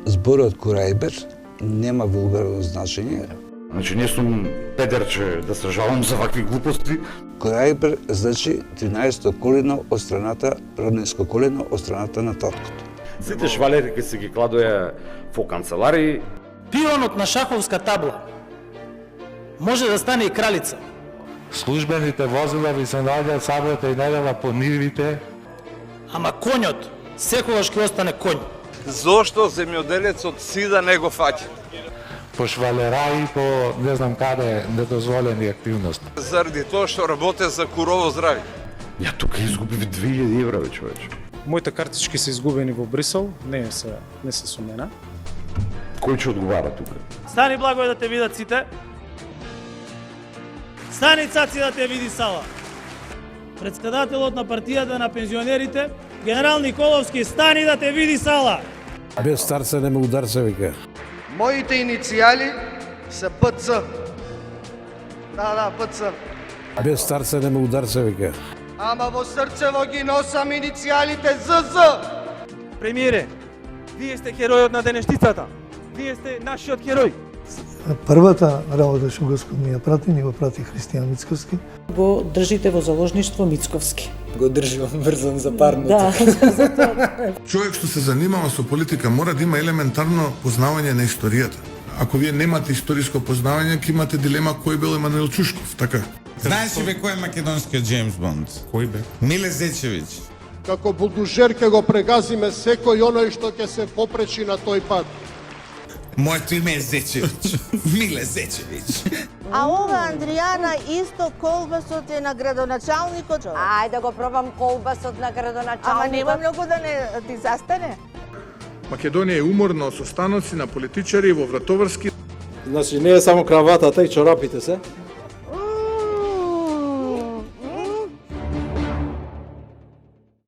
Зборот корајбер нема вулгарно значење. Значи, не сум педерче да се жалам за вакви глупости. Корајбер значи 13-то колено од страната, роднинско колено од страната на таткото. Сите швалери ке се ги кладоја во канцеларии. Пионот на шаховска табла може да стане и кралица. Службените возила ви се наоѓаат сабота и недела по нивите. Ама конјот секогаш ќе остане конј. Зошто земјоделецот си да не го фаќа? По швалераи, по не знам каде недозволени активности. Заради тоа што работе за курово здравје. Ја тука изгубив 2000 евра, бе, човече. Моите картички се изгубени во Брисел, не се со мене. Кој ќе одговара тука? Стани благо да те видат сите. Стани цаци да те види сала. Председателот на партијата на пензионерите, генерал Николовски, стани да те види сала. Без старца не ме ударце, вика. Моите иницијали се ПЦ. Да, ПЦ. Без старца не ме ударце, вика. Ама во срцево ги носам иницијалите ЗЗ. Премиере, вие сте херојот на денештицата. Вие сте нашиот херој. Првата работа што Господ ми ја прати, ни го прати Христијан Мицковски. Го држите во заложништво Мицковски. Го држи врзан за парното. Да, за тоа. Човек што се занимава со политика мора да има елементарно познавање на историјата. Ако вие немате историско познавање, ќе имате дилема кој бил Емануил Чушков, така? Знаеш ли бе кој е македонскиот Джеймс Бонд? Кој бе? Миле Зечевиќ. Како булдужер ќе го прегазиме секој оној што ќе се попречи на тој пат. Моето име е Зечевиќ. Миле Зечевиќ. А ова Андријана исто колбасот е на градоначалникот. Ајде да го пробам колбасот на градоначалникот. Ама нема многу да не ти застане. Македонија е уморна од состаноци на политичари во вратоврски. Значи не е само краватата и чорапите се.